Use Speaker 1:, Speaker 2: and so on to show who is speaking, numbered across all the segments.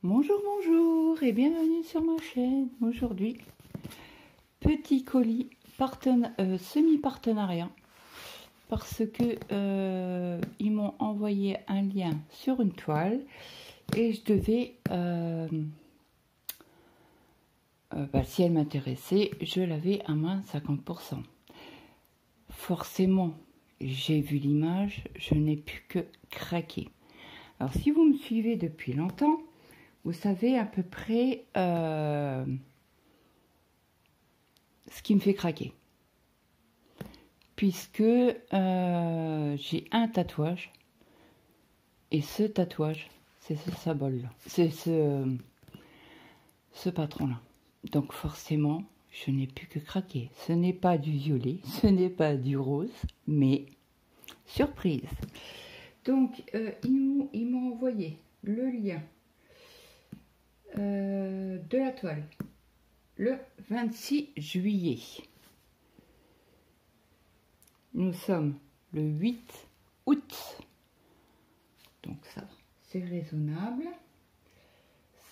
Speaker 1: Bonjour, bonjour et bienvenue sur ma chaîne. Aujourd'hui, petit colis semi-partenariat parce que ils m'ont envoyé un lien sur une toile et je devais, si elle m'intéressait, je l'avais à moins 50%. Forcément, j'ai vu l'image, je n'ai pu que craquer. Alors si vous me suivez depuis longtemps, vous savez à peu près ce qui me fait craquer. Puisque j'ai un tatouage. Et ce tatouage, c'est ce symbole-là. C'est ce patron-là. Donc forcément, je n'ai plus que craquer. Ce n'est pas du violet, ce n'est pas du rose, mais surprise. Donc, ils m'ont envoyé le lien de la toile le 26 juillet. Nous sommes le 8 août. Donc ça, c'est raisonnable.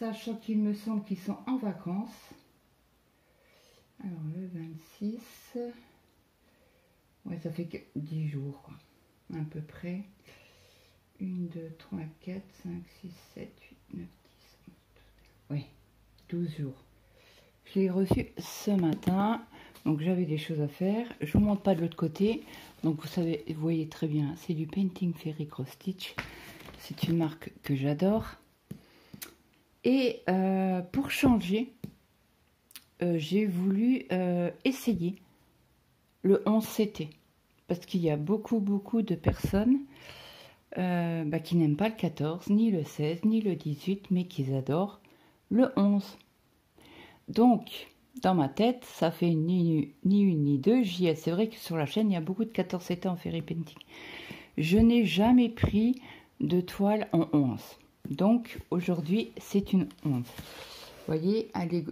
Speaker 1: Sachant qu'il me semble qu'ils sont en vacances. Alors le 26, ouais, ça fait que 10 jours, quoi, à peu près. 1, 2, 3, 4, 5, 6, 7, 8, 9, 10, 11, 12. Oui, 12 jours. Je l'ai reçu ce matin, donc j'avais des choses à faire. Je vous montre pas de l'autre côté. Donc vous savez, vous voyez très bien, c'est du Painting Fairy Cross Stitch. C'est une marque que j'adore. Et pour changer, j'ai voulu essayer le 11 CT. Parce qu'il y a beaucoup de personnes qui n'aiment pas le 14, ni le 16, ni le 18, mais qui adorent le 11. Donc, dans ma tête, ça fait ni une ni deux. C'est vrai que sur la chaîne, il y a beaucoup de 14 CT en Fairy Painting. Je n'ai jamais pris de toile en 11. Donc, aujourd'hui, c'est une 11. Vous voyez, elle est...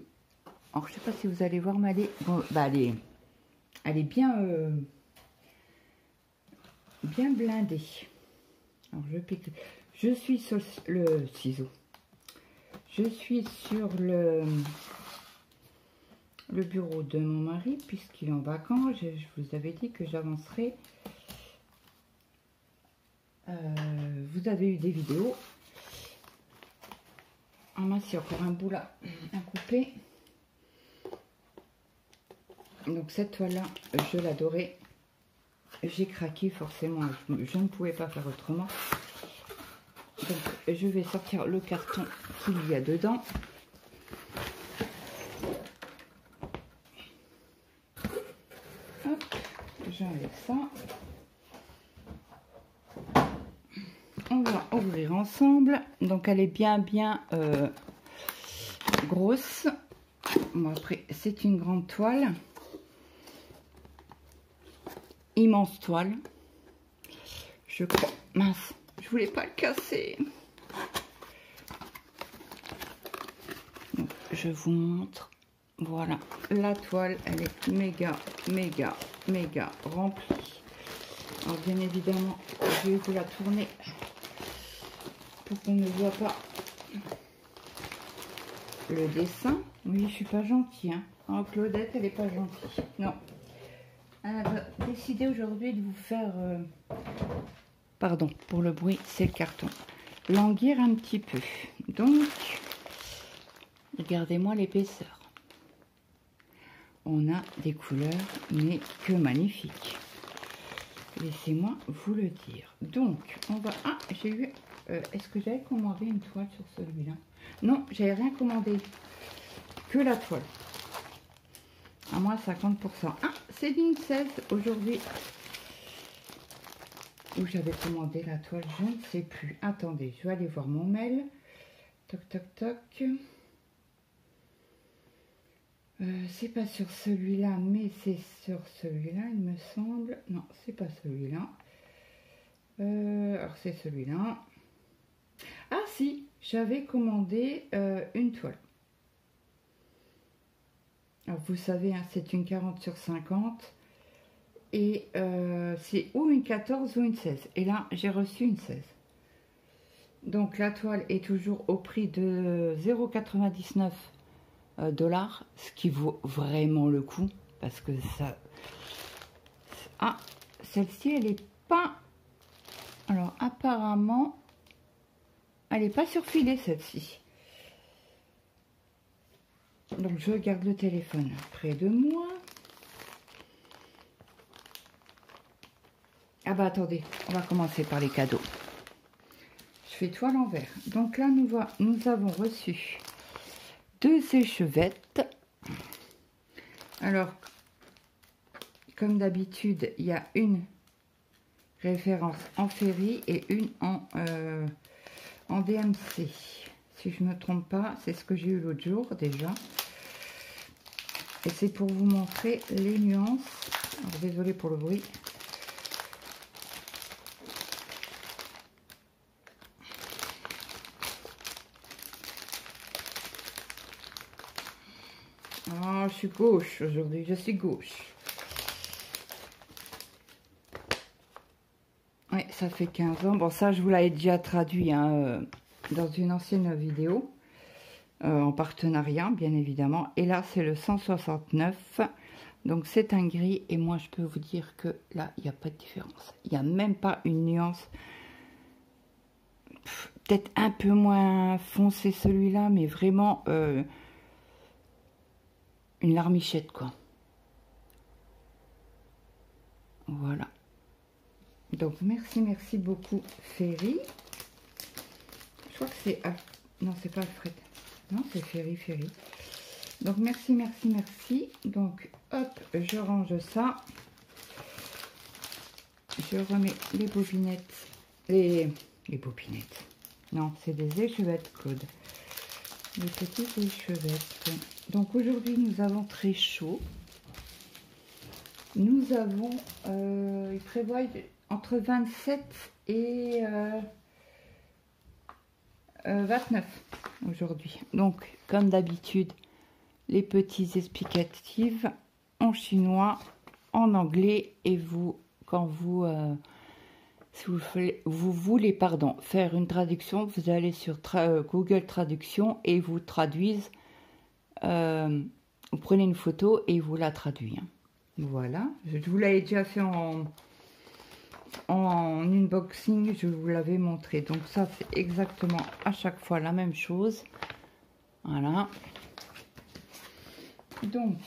Speaker 1: Alors, je ne sais pas si vous allez voir, mais elle est... Bon, elle est bien... bien blindée. Alors, je pique. Je suis sur le ciseau. Je suis sur le bureau de mon mari, puisqu'il est en vacances. Je vous avais dit que j'avancerai. Vous avez eu des vidéos. Ah mince, il y a encore un bout là à couper. Donc cette toile là, je l'adorais. J'ai craqué forcément. Je ne pouvais pas faire autrement. Donc je vais sortir le carton qu'il y a dedans. Hop, j'enlève ça. On va ouvrir ensemble. Donc elle est bien grosse. Bon, après c'est une grande toile, immense toile. Je crois, mince, je voulais pas le casser. Donc, je vous montre. Voilà, la toile, elle est méga remplie. Alors bien évidemment, je vais vous la tourner pour qu'on ne voit pas le dessin. Oui, je suis pas gentille, hein. Oh, Claudette, elle est pas gentille. Non. Elle a décidé aujourd'hui de vous faire... Pardon, pour le bruit, c'est le carton. Languir un petit peu. Donc, regardez-moi l'épaisseur. On a des couleurs, mais que magnifiques. Laissez-moi vous le dire. Donc, on va... Ah, j'ai eu... Est-ce que j'avais commandé une toile sur celui-là? Non, j'avais rien commandé. Que la toile. À moins 50%. Ah, c'est d'une 16 aujourd'hui. Où j'avais commandé la toile, je ne sais plus. Attendez, je vais aller voir mon mail. Toc, toc, toc. C'est pas sur celui-là, mais c'est sur celui-là, il me semble. Non, c'est pas celui-là. Alors, c'est celui-là. Ah, si, j'avais commandé une toile. Alors, vous savez, hein, c'est une 40 sur 50. Et c'est ou une 14 ou une 16. Et là, j'ai reçu une 16. Donc la toile est toujours au prix de 0,99 $, ce qui vaut vraiment le coup parce que ça... Ah, celle-ci elle est pas... Alors apparemment, elle n'est pas surfilée celle-ci. Donc je garde le téléphone près de moi. Ah bah attendez, on va commencer par les cadeaux. Je fais tout à l'envers. Donc là, nous avons reçu 2 échevettes. Alors, comme d'habitude, il y a une référence en Ferry et une en DMC. Si je ne me trompe pas, c'est ce que j'ai eu l'autre jour déjà. Et c'est pour vous montrer les nuances. Alors, désolée pour le bruit. Oh, je suis gauche aujourd'hui, je suis gauche. Oui, ça fait 15 ans. Bon, ça, je vous l'avais déjà traduit hein, dans une ancienne vidéo. En partenariat, bien évidemment. Et là, c'est le 169. Donc, c'est un gris. Et moi, je peux vous dire que là, il n'y a pas de différence. Il n'y a même pas une nuance. Peut-être un peu moins foncé celui-là, mais vraiment une larmichette, quoi. Voilà. Donc, merci beaucoup, Ferry. Je crois que c'est... non, c'est pas Alfred. Non, c'est Ferry. Donc, merci. Donc, hop, je range ça. Je remets les bobinettes. Les bobinettes. Non, c'est des échevettes, Claude. Des petites échevettes. Donc, aujourd'hui, nous avons très chaud. Nous avons... ils prévoient entre 27 et 29 aujourd'hui. Donc, comme d'habitude, les petits explicatifs en chinois, en anglais. Et vous, quand vous, si vous voulez pardon, faire une traduction, vous allez sur Google Traduction et vous traduisent. Vous prenez une photo et vous la traduisez. Voilà, je vous l'avais déjà fait en unboxing, je vous l'avais montré. Donc ça, c'est exactement à chaque fois la même chose. Voilà. Donc,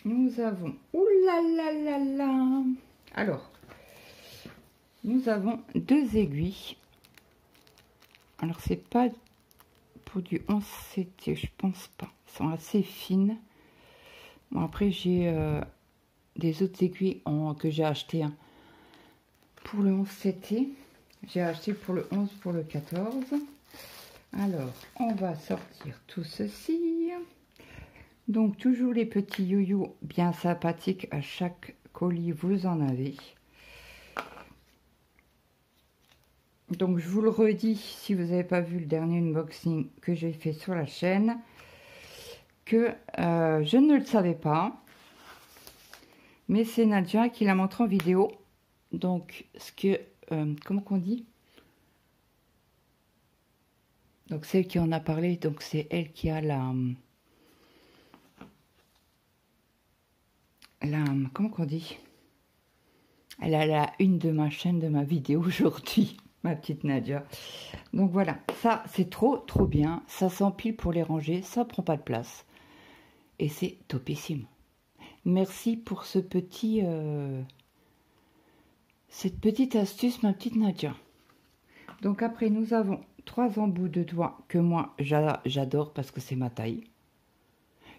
Speaker 1: nous avons... Ouh là là là là. Alors, nous avons 2 aiguilles. Alors, c'est pas pour du 11CT, je pense pas. Elles sont assez fines. Bon, après, j'ai des autres aiguilles que j'ai achetées hein, pour le 11CT. J'ai acheté pour le 11, pour le 14. Alors, on va sortir tout ceci. Donc, toujours les petits yo-yo bien sympathiques. À chaque colis, vous en avez. Donc, je vous le redis, si vous n'avez pas vu le dernier unboxing que j'ai fait sur la chaîne, que je ne le savais pas. Mais c'est Nadia qui l'a montré en vidéo. Donc, ce que... comment qu'on dit? Donc, c'est elle qui en a parlé. Donc, c'est elle qui a comment qu'on dit? Elle a la une de ma chaîne, de ma vidéo aujourd'hui. Ma petite Nadia. Donc, voilà. Ça, c'est trop bien. Ça s'empile pour les ranger. Ça prend pas de place. Et c'est topissime. Merci pour ce petit... cette petite astuce, ma petite Nadia. Donc après, nous avons 3 embouts de doigts que moi, j'adore parce que c'est ma taille.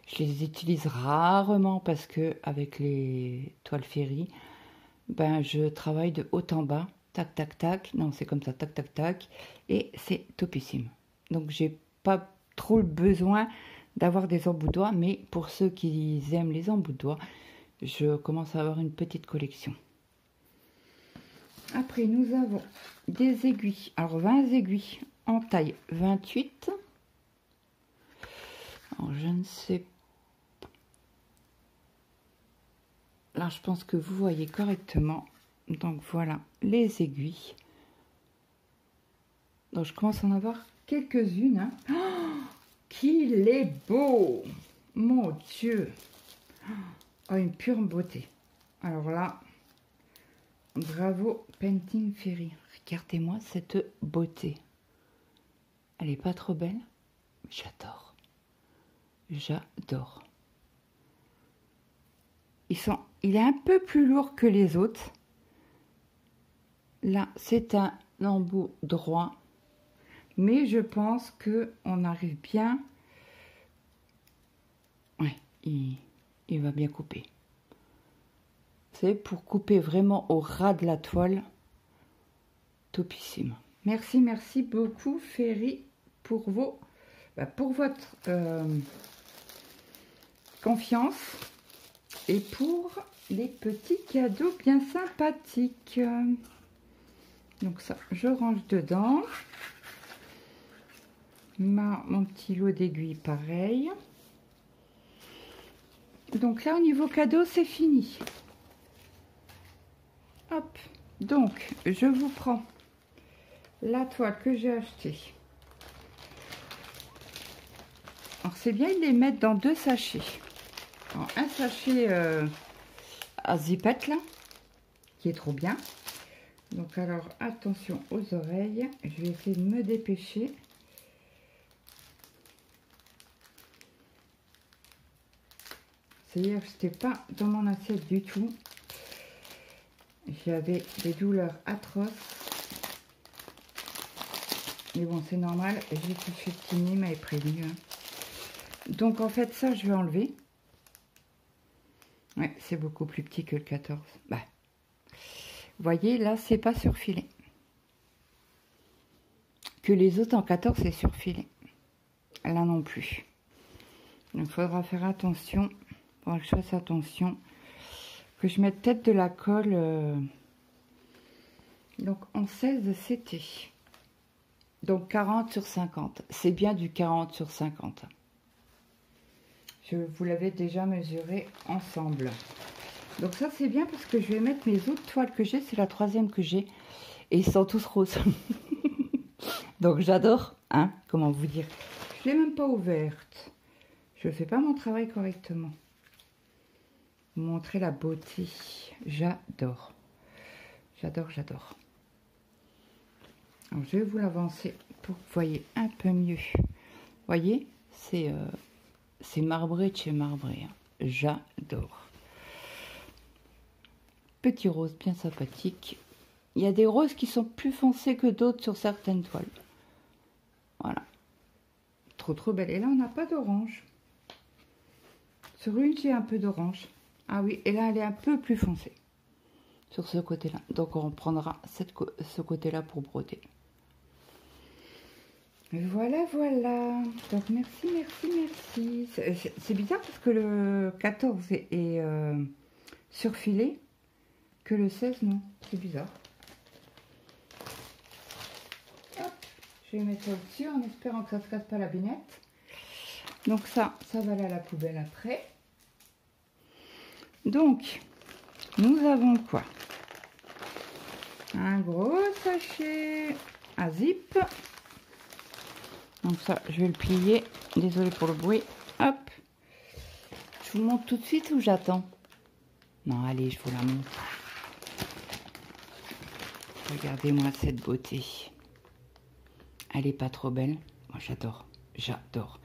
Speaker 1: Je les utilise rarement parce que avec les toiles Ferry, ben, je travaille de haut en bas. Tac, tac, tac. Non, c'est comme ça. Tac, tac, tac. Et c'est topissime. Donc, j'ai pas trop le besoin d'avoir des embouts de doigts. Mais pour ceux qui aiment les embouts de doigts, je commence à avoir une petite collection. Après, nous avons des aiguilles. Alors, 20 aiguilles en taille 28. Alors, je ne sais pas. Là, je pense que vous voyez correctement. Donc, voilà les aiguilles. Donc je commence à en avoir quelques-unes. Hein. Oh, qu'il est beau! Mon Dieu! Oh, une pure beauté. Alors là, bravo Painting Fairy. Regardez-moi cette beauté. Elle est pas trop belle? J'adore. J'adore. Il est un peu plus lourd que les autres. Là, c'est un embout droit. Mais je pense qu'on arrive bien. Ouais, il va bien couper. C'est pour couper vraiment au ras de la toile. Topissime. Merci, merci beaucoup Ferry pour votre confiance et pour les petits cadeaux bien sympathiques. Donc ça, je range dedans. Mon petit lot d'aiguilles, pareil. Donc là, au niveau cadeau, c'est fini. Hop. Donc, je vous prends la toile que j'ai achetée. Alors, c'est bien de les mettre dans 2 sachets. Alors, un sachet à zipette, là, qui est trop bien. Donc, alors, attention aux oreilles. Je vais essayer de me dépêcher. C'est-à-dire que je n'étais pas dans mon assiette du tout. J'avais des douleurs atroces. Mais bon, c'est normal. J'ai touché Tini, m'avait prévenu. Hein. Donc, en fait, ça, je vais enlever. Ouais, c'est beaucoup plus petit que le 14. Bah, vous voyez, là, c'est pas surfilé. Que les autres en 14, c'est surfilé. Là non plus. Donc, il faudra faire attention. Il faudra que je fasse attention. Que je mette peut-être de la colle. Donc, en 16, c'était. Donc, 40 sur 50. C'est bien du 40 sur 50. Je vous l'avais déjà mesuré ensemble. Donc, ça, c'est bien parce que je vais mettre mes autres toiles que j'ai. C'est la 3e que j'ai. Et ils sont tous roses. Donc, j'adore. Hein, comment vous dire? Je ne l'ai même pas ouverte. Je ne fais pas mon travail correctement. Vous montrer la beauté. J'adore. J'adore, j'adore. Alors, je vais vous l'avancer pour que vous voyez un peu mieux. Vous voyez, c'est marbré de chez marbré. Hein. J'adore. Petit rose bien sympathique. Il y a des roses qui sont plus foncés que d'autres sur certaines toiles. Voilà. Trop, trop belle. Et là, on n'a pas d'orange. Sur une, j'ai un peu d'orange. Ah oui, et là, elle est un peu plus foncée. Sur ce côté-là. Donc, on prendra ce côté-là pour broder. Voilà, voilà. Donc, merci, merci, merci. C'est bizarre parce que le 14 est surfilé, que le 16, non. C'est bizarre. Hop, je vais mettre ça au-dessus en espérant que ça ne se casse pas la binette. Donc, ça va aller à la poubelle après. Donc, nous avons quoi? Un gros sachet à zip. Donc ça, je vais le plier. Désolée pour le bruit. Hop. Je vous montre tout de suite ou j'attends? Non, allez, je vous la montre. Regardez-moi cette beauté. Elle est pas trop belle? Moi, j'adore. J'adore.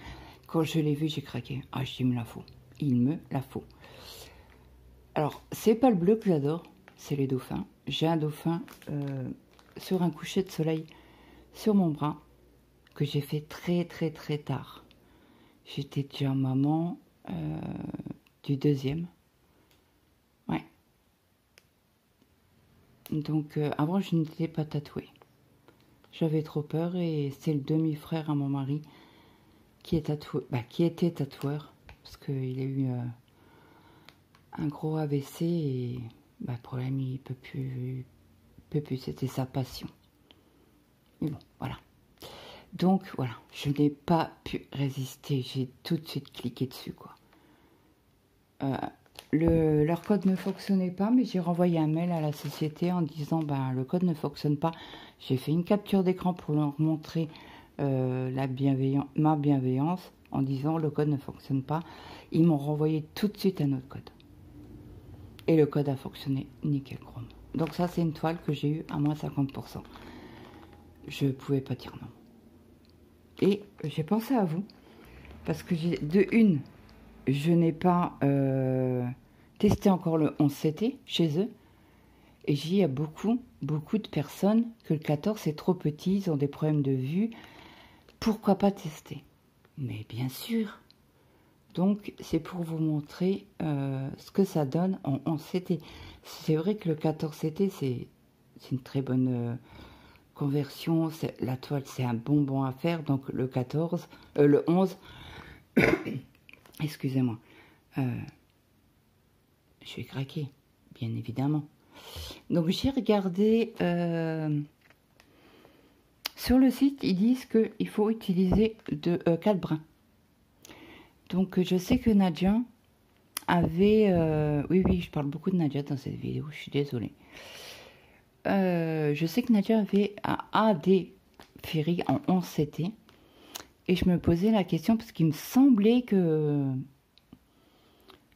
Speaker 1: Quand je l'ai vue, j'ai craqué. Ah, je dis, il me la faut. Il me la faut. Alors, c'est pas le bleu que j'adore. C'est les dauphins. J'ai un dauphin sur un coucher de soleil sur mon bras. Que j'ai fait très très très tard. J'étais déjà maman du 2e. Ouais. Donc avant je n'étais pas tatouée. J'avais trop peur et c'est le demi-frère à mon mari qui est tatoué, qui était tatoueur parce qu'il a eu un gros AVC et le problème il peut plus, c'était sa passion. Mais bon, voilà. Donc voilà, je n'ai pas pu résister, j'ai tout de suite cliqué dessus quoi. leur code ne fonctionnait pas, mais j'ai renvoyé un mail à la société en disant ben, le code ne fonctionne pas. J'ai fait une capture d'écran pour leur montrer ma bienveillance en disant le code ne fonctionne pas. Ils m'ont renvoyé tout de suite un autre code. Et le code a fonctionné nickel chrome. Donc ça, c'est une toile que j'ai eue à moins 50%. Je ne pouvais pas dire non. Et j'ai pensé à vous, parce que je n'ai pas testé encore le 11CT chez eux. Et il y a beaucoup de personnes que le 14 c'est trop petit, ils ont des problèmes de vue. Pourquoi pas tester? Mais bien sûr. Donc c'est pour vous montrer ce que ça donne en 11CT. C'est vrai que le 14CT c'est une très bonne conversion. La toile c'est un bonbon à faire. Donc le 14, le 11, excusez-moi. Je vais craquer, bien évidemment. Donc j'ai regardé sur le site, ils disent qu'il faut utiliser 4 brins. Donc je sais que Nadia avait... oui, je parle beaucoup de Nadia dans cette vidéo, je suis désolée. Je sais que Nadia avait un AD Ferry en 11CT. Et je me posais la question parce qu'il me semblait que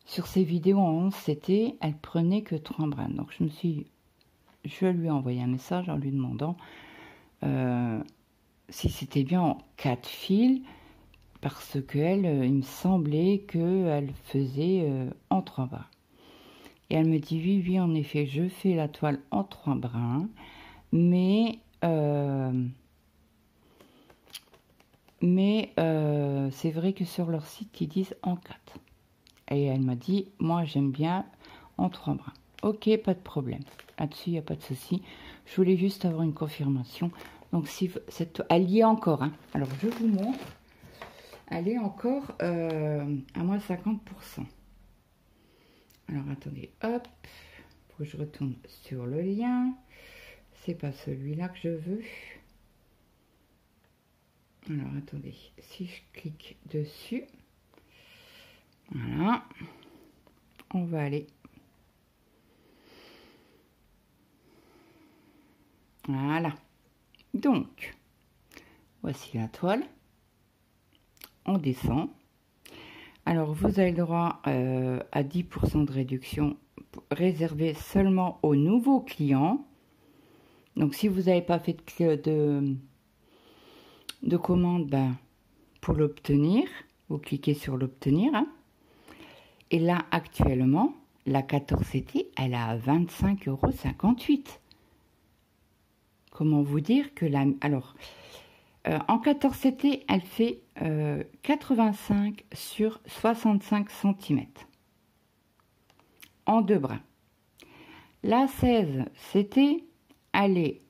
Speaker 1: sur ces vidéos en 11CT, elle prenait que 3 brins. Donc je lui ai envoyé un message en lui demandant si c'était bien en 4 fils, parce qu'elle, il me semblait qu'elle faisait en 3 brins. Et elle me dit oui, en effet, je fais la toile en 3 brins, mais c'est vrai que sur leur site, ils disent en 4. Et elle m'a dit, moi j'aime bien en 3 brins. Ok, pas de problème. Là-dessus, il n'y a pas de souci. Je voulais juste avoir une confirmation. Donc, si elle y est encore. Hein. Alors, je vous montre. Elle est encore à moins 50%. Alors, attendez. Hop. Faut que je retourne sur le lien. C'est pas celui-là que je veux. Alors, attendez. Si je clique dessus. Voilà. On va aller. Voilà. Donc, voici la toile. On descend. Alors, vous avez le droit à 10% de réduction réservée seulement aux nouveaux clients. Donc, si vous n'avez pas fait de commande, ben, pour l'obtenir, vous cliquez sur l'obtenir. Hein. Et là, actuellement, la 14CT, elle est à 25,58 €. Comment vous dire que la... Alors, en 14CT, elle fait 85 sur 65 cm. En 2 brins. La 16CT, elle est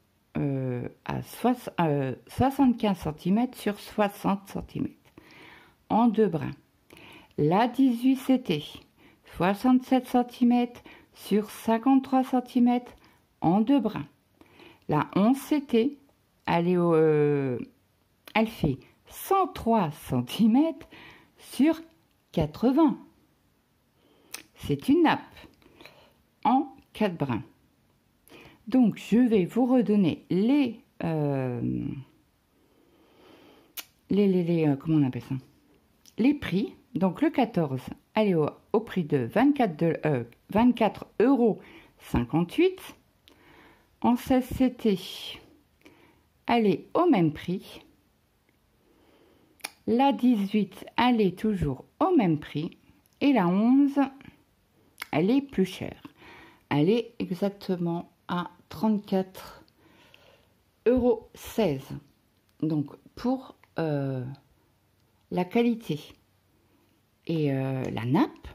Speaker 1: à 75 cm sur 60 cm. En 2 brins. La 18CT, 67 cm sur 53 cm en 2 brins. La 11CT, elle fait 103 cm sur 80. C'est une nappe en 4 brins. Donc, je vais vous redonner comment on appelle ça? Les prix. Donc, le 14, elle est au prix de 24,58 €. En 16CT, elle est au même prix. La 18, elle est toujours au même prix. Et la 11, elle est plus chère. Elle est exactement à 34,16 €. Donc, pour la qualité et la nappe,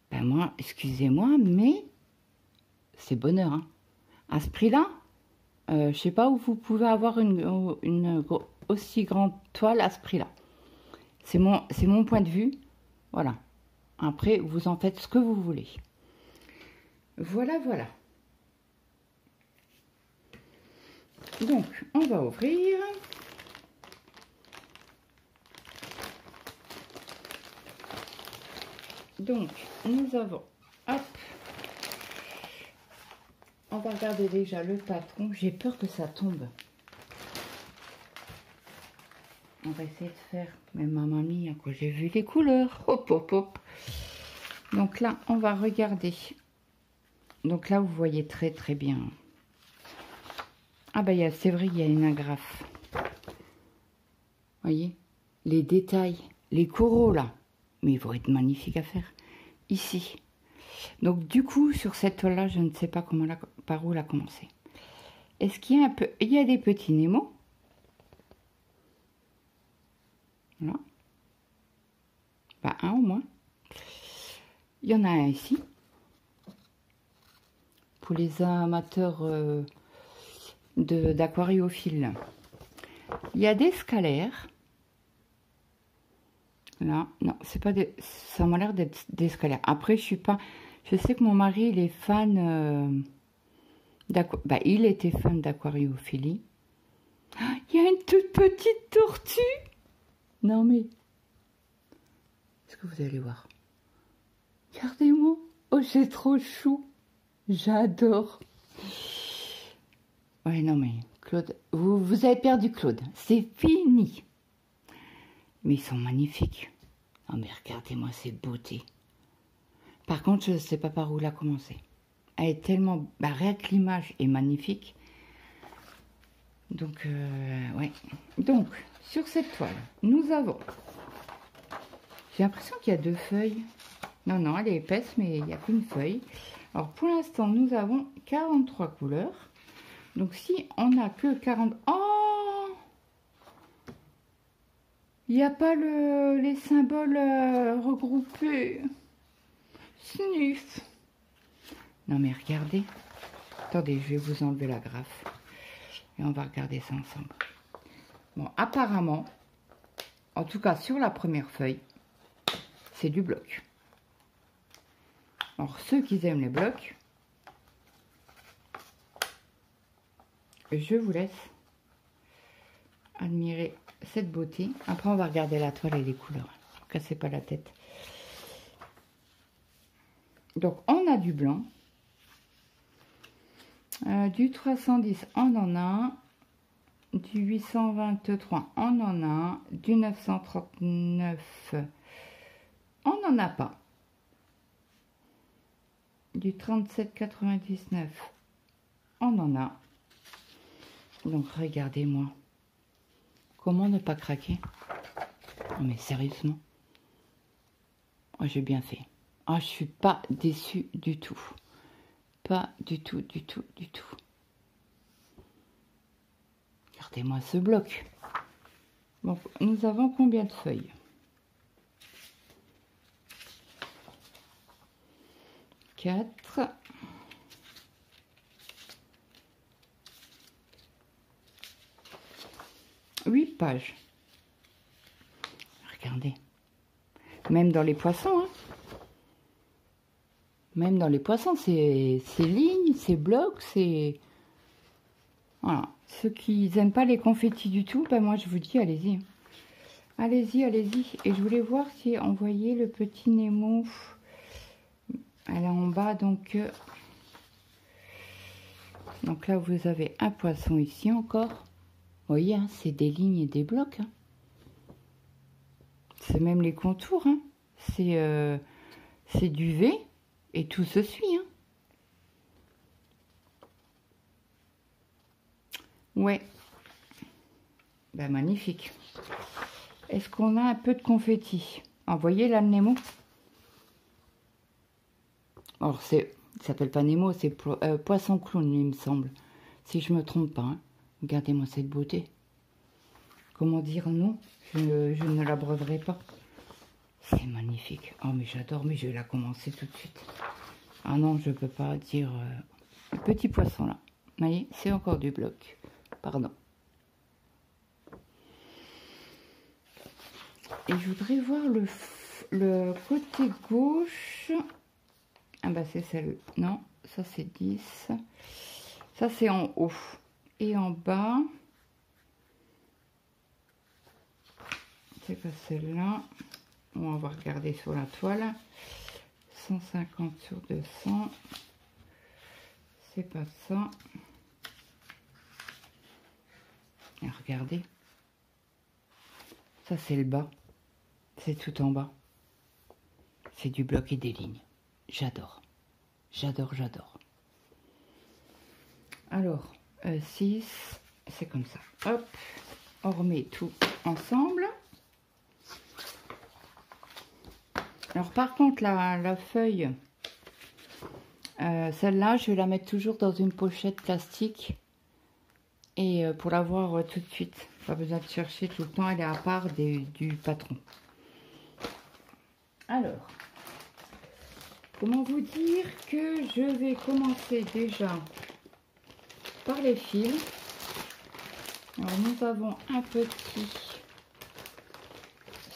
Speaker 1: ben moi, excusez-moi, mais c'est bonheur. Hein. À ce prix-là, je ne sais pas où vous pouvez avoir une aussi grande toile à ce prix-là. C'est mon point de vue. Voilà. Après, vous en faites ce que vous voulez. Voilà, voilà. Donc, on va ouvrir. Donc, nous avons, hop, on va regarder déjà le patron. J'ai peur que ça tombe. On va essayer de faire, mais ma mamie, quand j'ai vu les couleurs, hop, hop, hop. Donc là, on va regarder. Donc là, vous voyez très, très bien. Ah ben, c'est vrai, il y a une agrafe. Voyez, les détails, les coraux là. Mais ils vont être magnifiques à faire. Ici. Donc du coup, sur cette toile-là, je ne sais pas comment par où la commencer. Est-ce qu'il y a un peu... Il y a des petits Nemo. Voilà. Bah, un au moins. Il y en a un ici. Pour les amateurs d'aquariophiles. Il y a des scalaires. Là, non, c'est pas des... Ça m'a l'air d'être des scalaires. Après, je suis pas... Je sais que mon mari, il est fan... bah, il était fan d'aquariophilie. Ah, il y a une toute petite tortue. Non, mais... Est-ce que vous allez voir? Regardez-moi. Oh, c'est trop chou. J'adore. Ouais, non, mais Claude... Vous avez perdu Claude. C'est fini. Mais ils sont magnifiques. Oh, mais regardez-moi ces beautés. Par contre, je ne sais pas par où la commencer. Elle est tellement... Bah, rien que l'image est magnifique. Donc, ouais. Donc, sur cette toile, nous avons... J'ai l'impression qu'il y a 2 feuilles. Non, non, elle est épaisse, mais il n'y a qu'une feuille. Alors, pour l'instant, nous avons 43 couleurs. Donc, si on n'a que 40... Oh! Il n'y a pas les symboles regroupés. Sniff. Non, mais regardez. Attendez, je vais vous enlever la grafe. Et on va regarder ça ensemble. Bon, apparemment, en tout cas sur la première feuille, c'est du bloc. Alors, ceux qui aiment les blocs, je vous laisse admirer cette beauté. Après, on va regarder la toile et les couleurs. Ne vous cassez pas la tête. Donc, on a du blanc. Du 310, on en a. Du 823, on en a. Du 939, on n'en a pas. Du 37,99, on en a. Donc, regardez-moi. Comment ne pas craquer? Non, mais sérieusement. Oh, j'ai bien fait. Oh, je suis pas déçue du tout. Pas du tout, du tout, du tout. Regardez-moi ce bloc. Bon, nous avons combien de feuilles? 4. 8 pages. Regardez. Même dans les poissons, hein. Même dans les poissons, c'est lignes, c'est blocs, c'est... Voilà. Ceux qui n'aiment pas les confettis du tout, ben moi je vous dis, allez-y. Allez-y, allez-y. Et je voulais voir si on voyait le petit Nemo. Elle est en bas, donc là, vous avez un poisson ici encore. Vous voyez, hein, c'est des lignes et des blocs. Hein. C'est même les contours. Hein. C'est du V et tout se suit. Hein. Ouais. Ben, magnifique. Est-ce qu'on a un peu de confetti? Ah, vous voyez là le Nemo? Alors, ça s'appelle pas Nemo, c'est poisson clown, il me semble. Si je me trompe pas. Hein. Regardez-moi cette beauté. Comment dire non? Je ne la breverai pas. C'est magnifique. Oh, mais j'adore, mais je vais la commencer tout de suite. Ah non, je peux pas dire... le petit poisson là. Vous voyez, c'est encore du bloc. Pardon. Et je voudrais voir le côté gauche. Ah bah c'est celle... Non, ça c'est 10. Ça c'est en haut. Et en bas... C'est pas celle-là. On va regarder sur la toile. 150 sur 200. C'est pas ça. Et regardez. Ça, c'est le bas. C'est tout en bas. C'est du bloc et des lignes. J'adore. J'adore, j'adore. Alors, 6, c'est comme ça. Hop, on remet tout ensemble. Alors, par contre, la feuille, celle-là, je vais la mettre toujours dans une pochette plastique. Et pour la voir tout de suite. Pas besoin de chercher tout le temps, elle est à part du patron. Alors, comment vous dire que je vais commencer déjà par les fils. Alors, nous avons un petit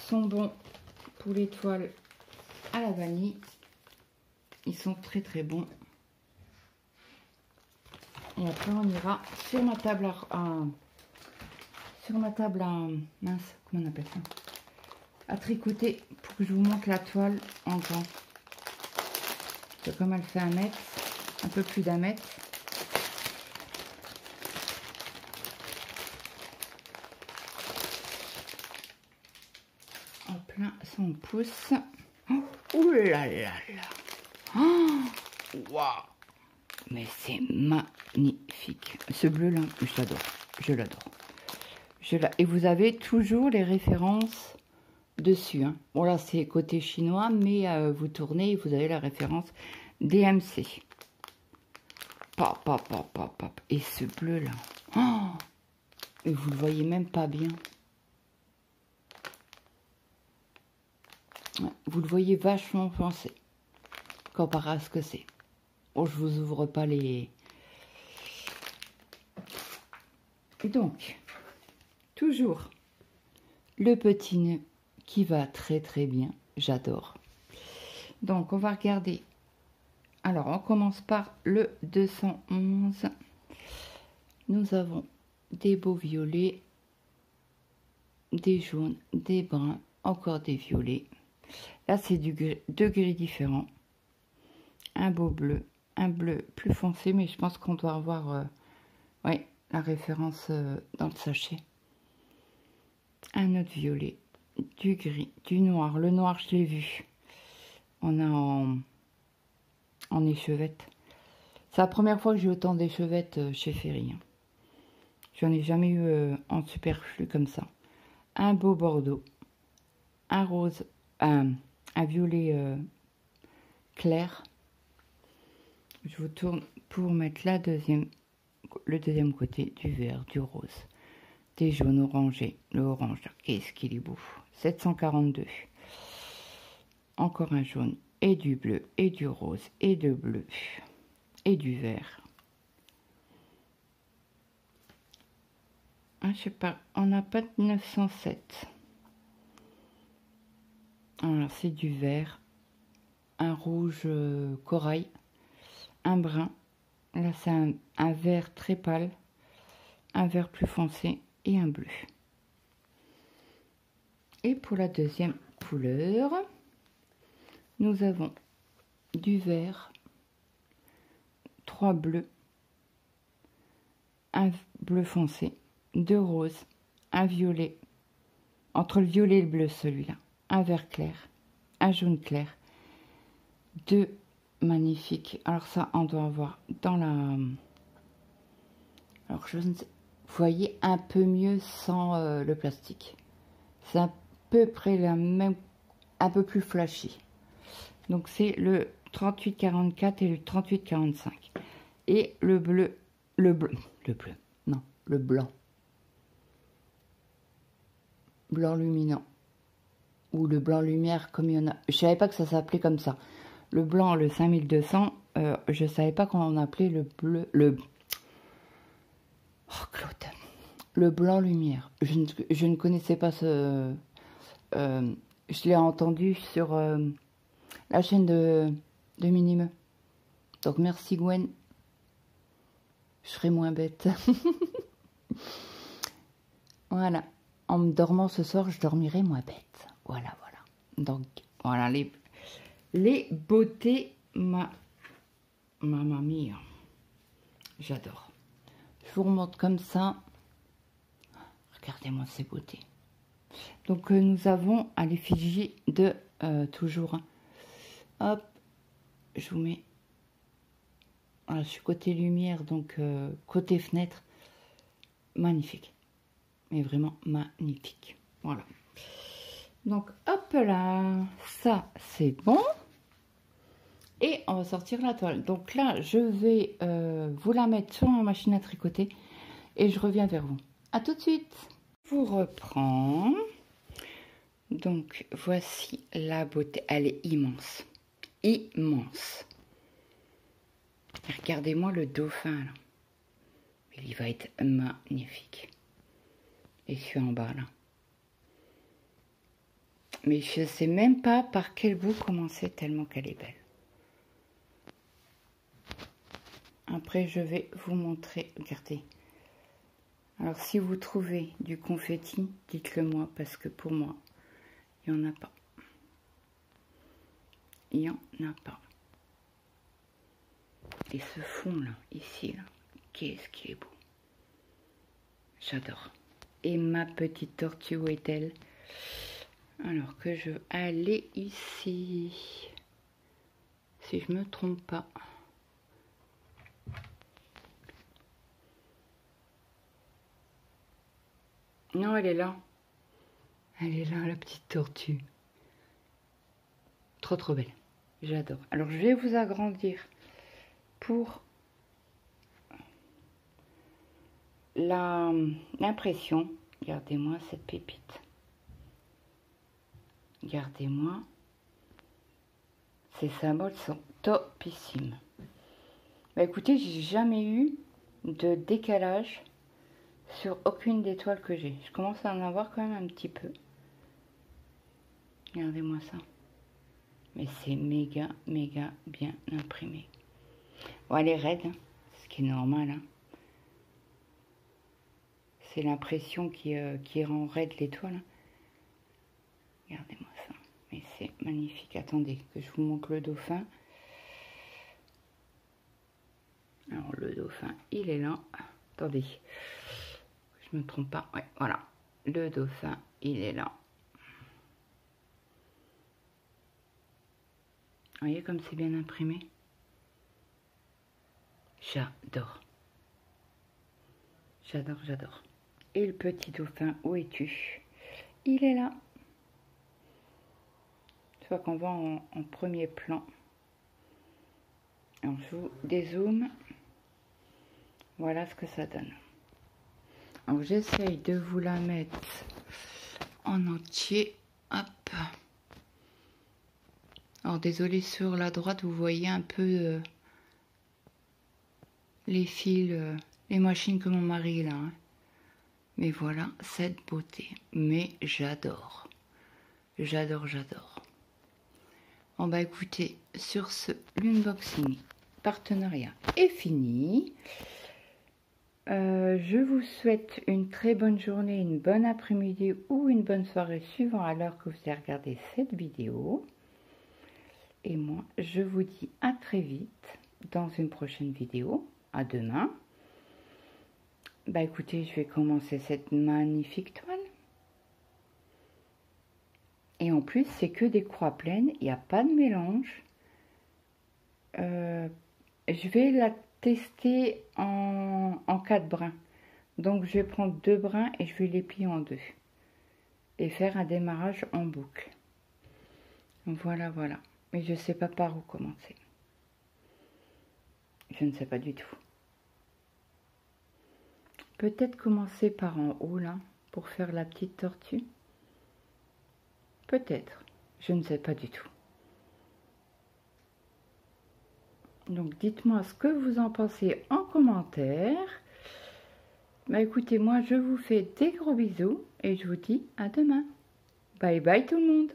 Speaker 1: sont bons pour les toiles à la vanille. Ils sont très très bons. Et après on ira sur ma table mince, comment on appelle ça, à tricoter pour que je vous montre la toile en grand. Comme elle fait 1 mètre, un peu plus d'1 mètre. En plein 100 pouces. Oh, ouh là là là. Oh, waouh. Mais c'est magnifique. Ce bleu là, je l'adore. Je l'adore. Et vous avez toujours les références dessus. Hein. Bon là c'est côté chinois, mais vous tournez et vous avez la référence DMC. Pop, pop, pop, pop, pop. Et ce bleu là. Oh, et vous le voyez même pas bien. Vous le voyez vachement foncé. Comparé à ce que c'est. Bon, je vous ouvre pas les... Et donc, toujours le petit nœud qui va très très bien. J'adore. Donc, on va regarder. Alors, on commence par le 211. Nous avons des beaux violets, des jaunes, des bruns, encore des violets. Là, c'est deux gris différents. Un beau bleu, un bleu plus foncé, mais je pense qu'on doit avoir la référence dans le sachet. Un autre violet, du gris, du noir. Le noir, je l'ai vu. On a en échevette. C'est la première fois que j'ai autant d'échevettes chez Ferry. Hein. J'en ai jamais eu en superflu comme ça. Un beau bordeaux, un rose, un violet clair. Je vous tourne pour mettre le deuxième côté, du vert, du rose, des jaunes orangés. Le orange, qu'est-ce qu'il est beau. 742. Encore un jaune, et du bleu, et du rose, et de bleu, et du vert. Ah, je sais pas, on n'a pas de 907. Alors, c'est du vert, un rouge corail, un brun. Là, c'est un vert très pâle, un vert plus foncé et un bleu. Et pour la deuxième couleur, nous avons du vert, 3 bleus, un bleu foncé, 2 roses, un violet, entre le violet et le bleu celui-là, un vert clair, un jaune clair, 2 magnifiques. Alors ça, on doit avoir dans la... Alors je ne sais... Vous voyez un peu mieux sans le plastique. C'est à peu près la même, un peu plus flashy. Donc c'est le 3844 et le 3845. Et le blanc. Blanc luminant. Ou le blanc lumière comme il y en a. Je savais pas que ça s'appelait comme ça. Le blanc, le 5200, je savais pas comment on appelait le bleu. Oh Claude. Le blanc lumière. Je ne connaissais pas ce... je l'ai entendu sur la chaîne de Minime. Donc merci Gwen. Je serai moins bête. Voilà. En me dormant ce soir, je dormirai moins bête. Voilà. Donc voilà les beautés, mamma mia, j'adore. Je vous remonte comme ça. Regardez-moi ces beautés. Donc nous avons à l'effigie de toujours. Hop, je vous mets. Voilà, je suis côté lumière, donc côté fenêtre. Magnifique. Mais vraiment magnifique. Voilà. Donc hop là, ça c'est bon. Et on va sortir la toile. Donc là, je vais vous la mettre sur ma machine à tricoter et je reviens vers vous. À tout de suite. Je vous reprends. Donc voici la beauté. Elle est immense. Immense. Regardez-moi le dauphin là. Il va être magnifique. Et je suis en bas là. Mais je ne sais même pas par quel bout commencer tellement qu'elle est belle. Après, je vais vous montrer. Regardez. Alors, si vous trouvez du confetti, dites-le moi, parce que pour moi, il n'y en a pas. Il n'y en a pas. Et ce fond-là, ici, là, qu'est-ce qui est beau. J'adore. Et ma petite tortue, où est-elle? Alors que je vais aller ici. Si je me trompe pas. Non, elle est là. Elle est là, la petite tortue. Trop, trop belle. J'adore. Alors, je vais vous agrandir pour l'impression. Regardez-moi cette pépite. Regardez-moi. Ces symboles sont topissimes. Bah, écoutez, j'ai jamais eu de décalage sur aucune des toiles que j'ai. Je commence à en avoir quand même un petit peu. Regardez-moi ça. Mais c'est méga, méga bien imprimé. Bon, elle est raide, hein, ce qui est normal. Hein. C'est l'impression qui rend raide les toiles. Hein. Regardez-moi ça. Mais c'est magnifique. Attendez, que je vous montre le dauphin. Alors, le dauphin, il est là. Attendez. Je me trompe pas. Ouais, voilà. Le dauphin, il est là. Vous voyez comme c'est bien imprimé? J'adore. J'adore, j'adore. Et le petit dauphin, où es-tu? Il est là. Je vois qu'on va en premier plan. Alors, je vous dézoome. Voilà ce que ça donne. Alors, j'essaye de vous la mettre en entier. Hop. Alors, désolé, sur la droite, vous voyez un peu les fils, les machines que mon mari a là. Hein. Mais voilà cette beauté. Mais j'adore. J'adore, j'adore. Bon, bah écoutez, sur ce, l'unboxing partenariat est fini. Je vous souhaite une très bonne journée, une bonne après-midi ou une bonne soirée suivant à l'heure que vous avez regardé cette vidéo. Et moi, je vous dis à très vite dans une prochaine vidéo. À demain. Bah écoutez, je vais commencer cette magnifique toile. Et en plus, c'est que des croix pleines, il n'y a pas de mélange. Je vais la tester en 4 brins. Donc je vais prendre 2 brins et je vais les plier en 2. Et faire un démarrage en boucle. Voilà, voilà. Mais je ne sais pas par où commencer. Je ne sais pas du tout. Peut-être commencer par en haut là, pour faire la petite tortue. Peut-être. Je ne sais pas du tout. Donc dites-moi ce que vous en pensez en commentaire. Bah écoutez, moi je vous fais des gros bisous et je vous dis à demain. Bye bye tout le monde.